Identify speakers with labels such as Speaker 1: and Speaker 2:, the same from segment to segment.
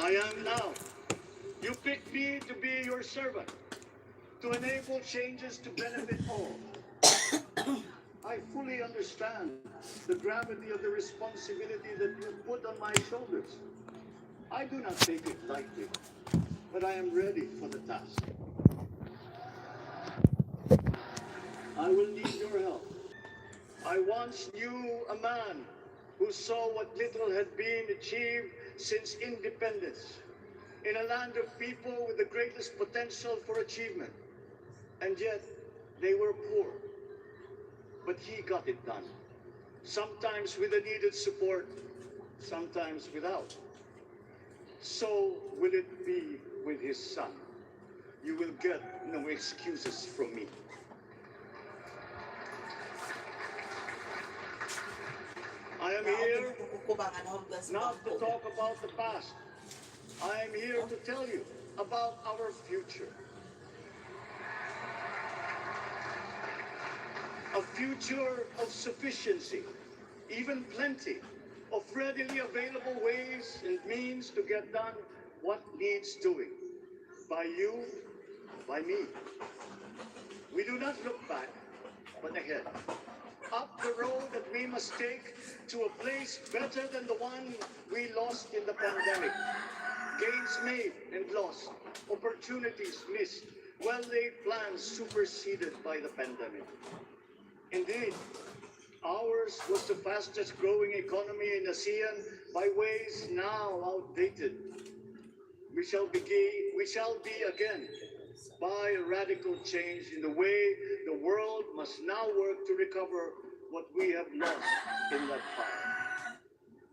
Speaker 1: I am now. You picked me to be your servant, to enable changes to benefit all. I fully understand the gravity of the responsibility that you put on my shoulders. I do not take it lightly, but I am ready for the task. I will need your help. I once knew a man who saw what little had been achieved since independence in a land of people with the greatest potential for achievement. And yet, they were poor. But he got it done. Sometimes with the needed support, sometimes without. So will it be with his son. You will get no excuses from me. I am here not to talk about the past. I am here to tell you about our future. A future of sufficiency, even plenty, of readily available ways and means to get done what needs doing. By you, by me. We do not look back, but ahead. Up the road that we must take to a place better than the one we lost in the pandemic. Gains made and lost, opportunities missed, well-laid plans superseded by the pandemic. Indeed, ours was the fastest growing economy in ASEAN by ways now outdated. We shall be again by a radical change in the way the world must now work to recover what we have lost in that fire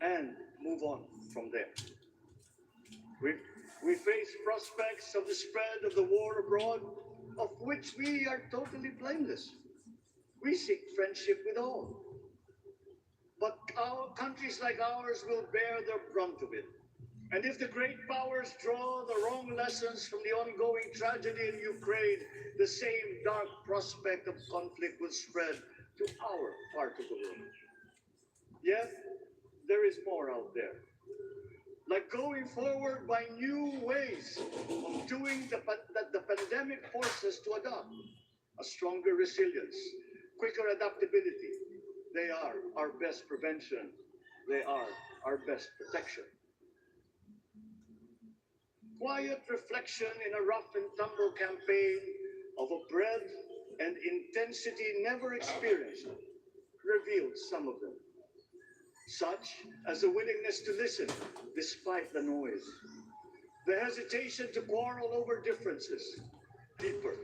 Speaker 1: and move on from there. We face prospects of the spread of the war abroad, of which we are totally blameless. We seek friendship with all. But our countries like ours will bear the brunt of it. And if the great powers draw the wrong lessons from the ongoing tragedy in Ukraine, the same dark prospect of conflict will spread to our part of the world. Yet, there is more out there. Like going forward by new ways of doing that the pandemic forces to adopt. A stronger resilience, quicker adaptability. They are our best prevention. They are our best protection. Quiet reflection in a rough and tumble campaign of a breadth and intensity never experienced revealed some of them. Such as the willingness to listen despite the noise, the hesitation to quarrel over differences. Deeper.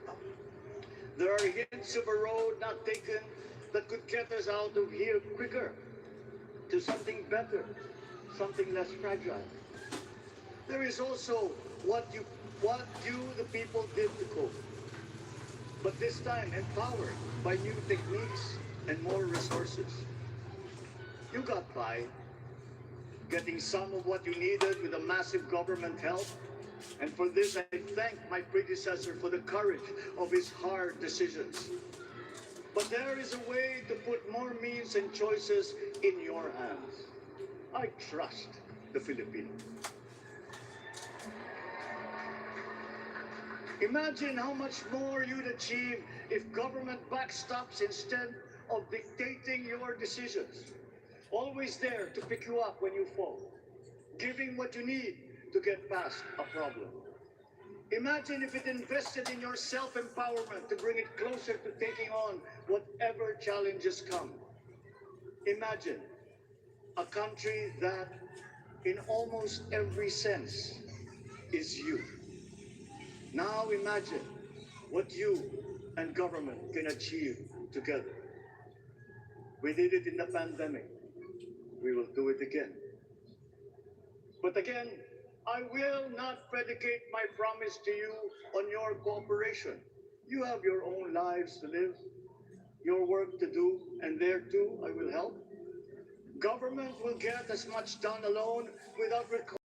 Speaker 1: There are hints of a road not taken that could get us out of here quicker to something better, something less fragile. There is also what you, the people, did to cope. But this time empowered by new techniques and more resources. You got by, getting some of what you needed with a massive government help. And for this, I thank my predecessor for the courage of his hard decisions. But there is a way to put more means and choices in your hands. I trust the Filipinos. Imagine how much more you'd achieve if government backstops instead of dictating your decisions. Always there to pick you up when you fall, giving what you need to get past a problem. Imagine if it invested in your self-empowerment to bring it closer to taking on whatever challenges come. Imagine a country that, in almost every sense, is you. Now imagine what you and government can achieve together. We did it in the pandemic. We will do it again. But again, I will not predicate my promise to you on your cooperation. You have your own lives to live, your work to do, and there too I will help. Government will get as much done alone without request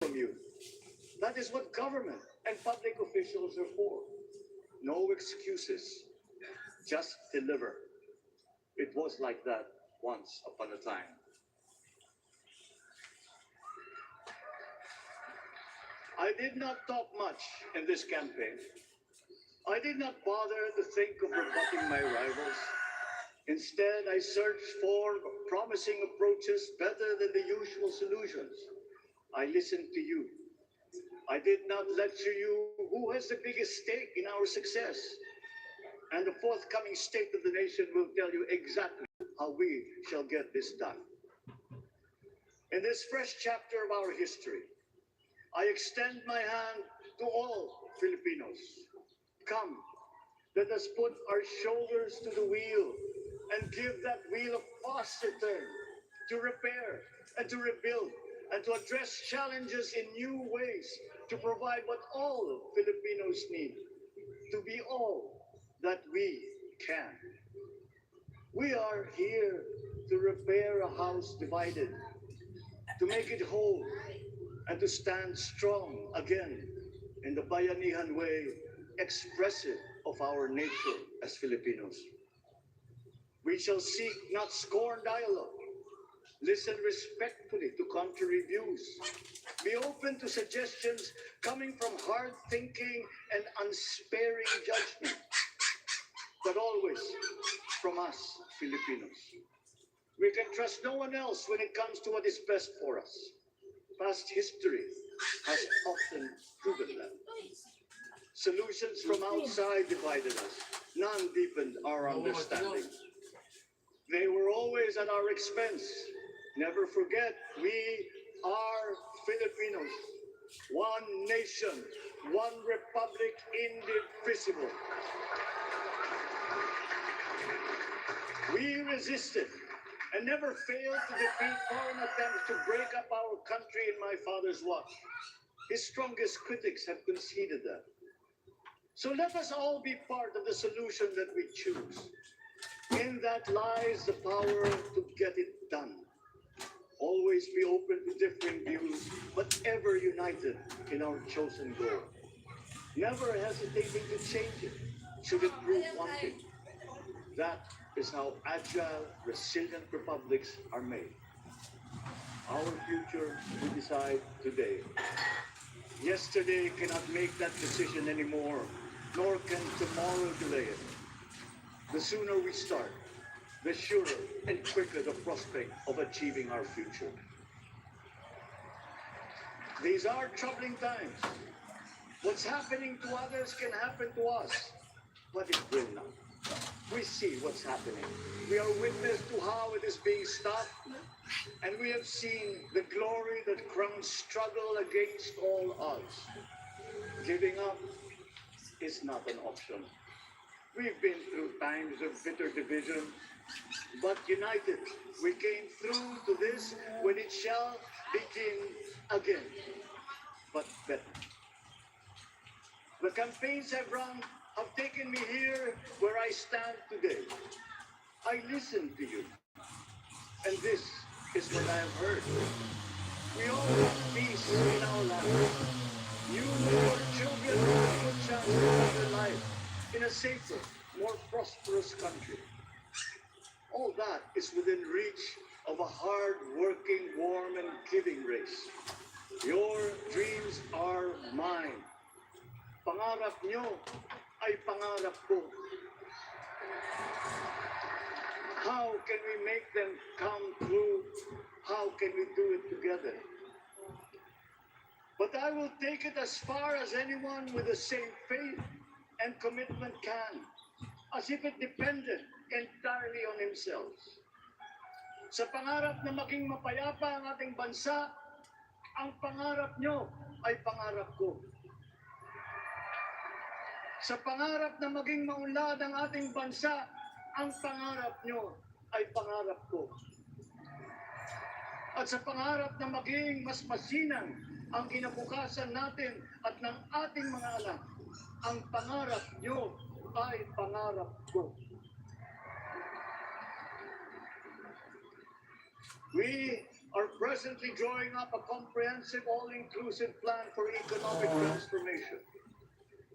Speaker 1: from you. That is what government and public officials are for. No excuses, just deliver. It was like that once upon a time. I did not talk much in this campaign. I did not bother to think of rebutting my rivals. Instead, I searched for promising approaches better than the usual solutions. I listened to you. I did not lecture you who has the biggest stake in our success. And the forthcoming State of the Nation will tell you exactly how we shall get this done. In this fresh chapter of our history, I extend my hand to all Filipinos. Come, let us put our shoulders to the wheel and give that wheel a faster turn to repair and to rebuild and to address challenges in new ways to provide what all Filipinos need to be all that we can. We are here to repair a house divided, to make it whole, and to stand strong again in the Bayanihan way, expressive of our nature as Filipinos. We shall seek not scorn dialogue, listen respectfully to contrary views, be open to suggestions coming from hard thinking and unsparing judgment, but always from us, Filipinos. We can trust no one else when it comes to what is best for us. Past history has often proven that. Solutions from outside divided us. None deepened our understanding. They were always at our expense. Never forget, we are Filipinos. One nation, one republic, indivisible. We resisted and never failed to defeat foreign attempts to break up our country in my father's watch. His strongest critics have conceded that. So let us all be part of the solution that we choose. In that lies the power to get it done. Always be open to differing views, but ever united in our chosen goal. Never hesitating to change it, should it prove wanting. That is how agile, resilient republics are made. Our future we decide today. Yesterday cannot make that decision anymore, nor can tomorrow delay it. The sooner we start, the surer and quicker the prospect of achieving our future. These are troubling times. What's happening to others can happen to us, but it will not. We see what's happening. We are witness to how it is being stopped, and we have seen the glory that crowns struggle against all odds. Giving up is not an option. We've been through times of bitter division, but united, we came through to this when it shall begin again, but better. The campaigns I've run have taken me here where I stand today. I listened to you, and this is what I have heard. We all want peace in our land. You and your children have a good chance to live your life in a safer, more prosperous country. All that is within reach of a hard-working, warm, and giving race. Your dreams are mine. Pangarap nyo ay pangarap ko. How can we make them come true? How can we do it together? But I will take it as far as anyone with the same faith and commitment can, as if it depended entirely on himself. Sa pangarap na maging mapayapa ang ating bansa, ang pangarap nyo ay pangarap ko. Sa pangarap na maging maunlad ang ating bansa, ang pangarap nyo ay pangarap ko. At sa pangarap na maging mas masinang ang kinabukasan natin at ng ating mga anak, ang pangarap nyo ay pangarap ko. We are presently drawing up a comprehensive, all-inclusive plan for economic transformation.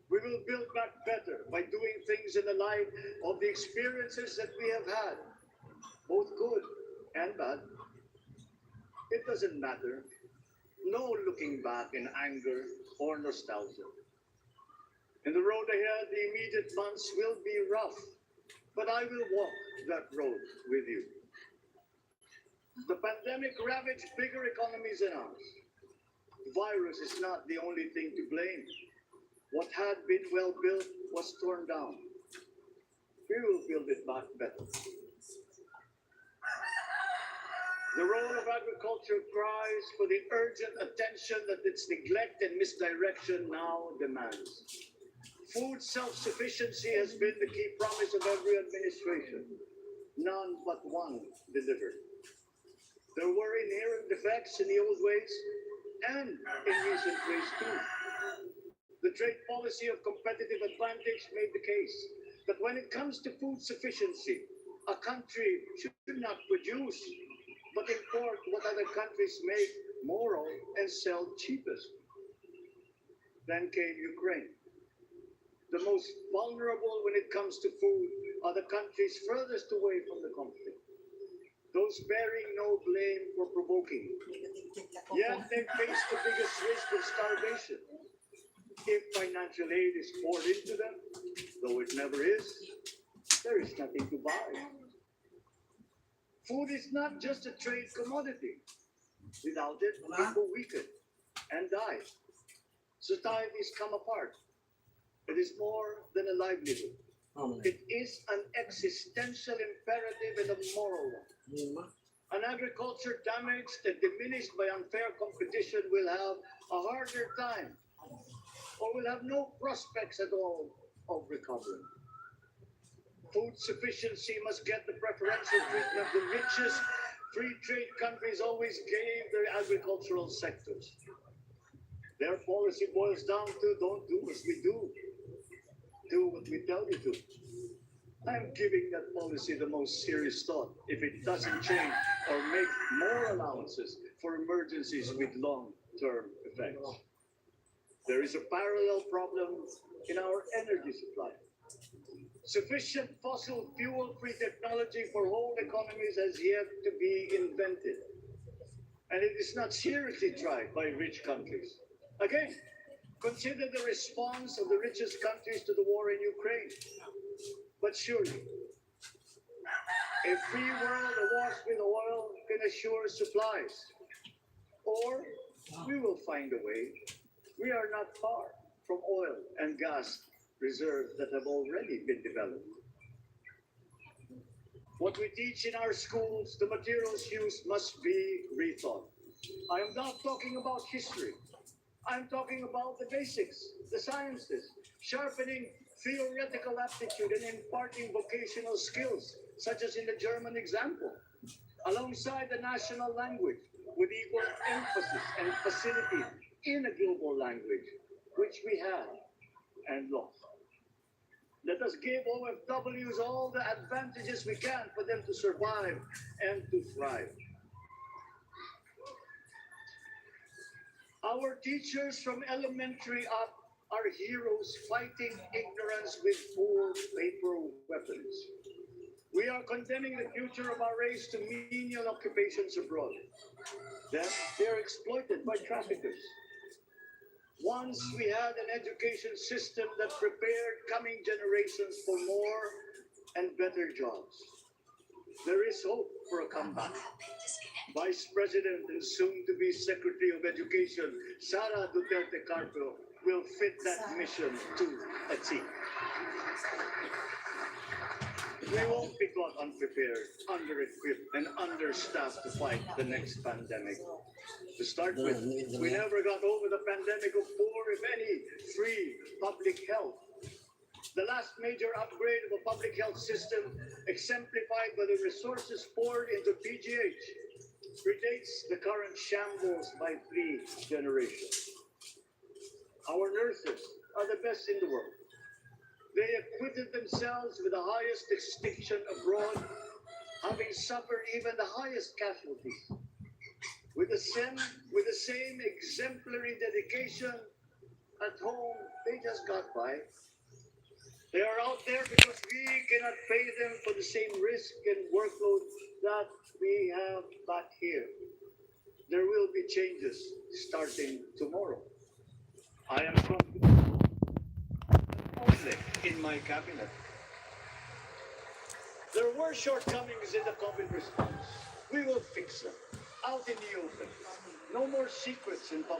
Speaker 1: We will build back better by doing things in the light of the experiences that we have had, both good and bad. It doesn't matter. No looking back in anger or nostalgia. In the road ahead, the immediate months will be rough, but I will walk that road with you. The pandemic ravaged bigger economies than ours. The virus is not the only thing to blame. What had been well built was torn down. We will build it back better. The role of agriculture cries for the urgent attention that its neglect and misdirection now demands. Food self-sufficiency has been the key promise of every administration. None but one delivered. There were inherent defects in the old ways and in recent ways too. The trade policy of competitive advantage made the case that when it comes to food sufficiency, a country should not produce, but import what other countries make more of and sell cheapest. Then came Ukraine. The most vulnerable when it comes to food are the countries furthest away from the conflict, those bearing no blame for provoking it. Yet they face the biggest risk of starvation. If financial aid is poured into them, though it never is, there is nothing to buy. Food is not just a trade commodity. Without it, people weaken and die. Societies come apart. It is more than a livelihood. It is an existential imperative and a moral one. An agriculture damaged and diminished by unfair competition will have a harder time, or will have no prospects at all of recovery. Food sufficiency must get the preferential treatment the richest free trade countries always gave their agricultural sectors. Their policy boils down to don't do as we do. Do what we tell you to. I'm giving that policy the most serious thought if it doesn't change or make more allowances for emergencies with long-term effects. There is a parallel problem in our energy supply. Sufficient fossil fuel-free technology for whole economies has yet to be invented. And it is not seriously tried by rich countries. Again, consider the response of the richest countries to the war in Ukraine. But surely, a free world awash with oil can assure supplies. Or we will find a way. We are not far from oil and gas reserves that have already been developed. What we teach in our schools, the materials used must be rethought. I am not talking about history. I'm talking about the basics, the sciences, sharpening theoretical aptitude and imparting vocational skills, such as in the German example, alongside the national language with equal emphasis and facility in a global language, which we have and lost. Let us give OFWs all the advantages we can for them to survive and to thrive. Our teachers from elementary up are heroes fighting ignorance with full paper weapons. We are condemning the future of our race to menial occupations abroad. Then they are exploited by traffickers. Once we had an education system that prepared coming generations for more and better jobs. There is hope for a comeback. Vice President and soon-to-be Secretary of Education, Sara Duterte Carpio, will fit that mission to a T. We won't be caught unprepared, under-equipped, and understaffed to fight the next pandemic. To start with, we never got over the pandemic of poor, if any, free public health. The last major upgrade of a public health system, exemplified by the resources poured into PGH, predates the current shambles by 3 generations. Our nurses are the best in the world. They acquitted themselves with the highest distinction abroad, having suffered even the highest casualties. With the same exemplary dedication at home, they just got by. They are out there because we cannot pay them for the same risk and workload that we have back here. there will be changes starting tomorrow. I am confident only in my cabinet. There were shortcomings in the COVID response. We will fix them out in the open. No more secrets in public.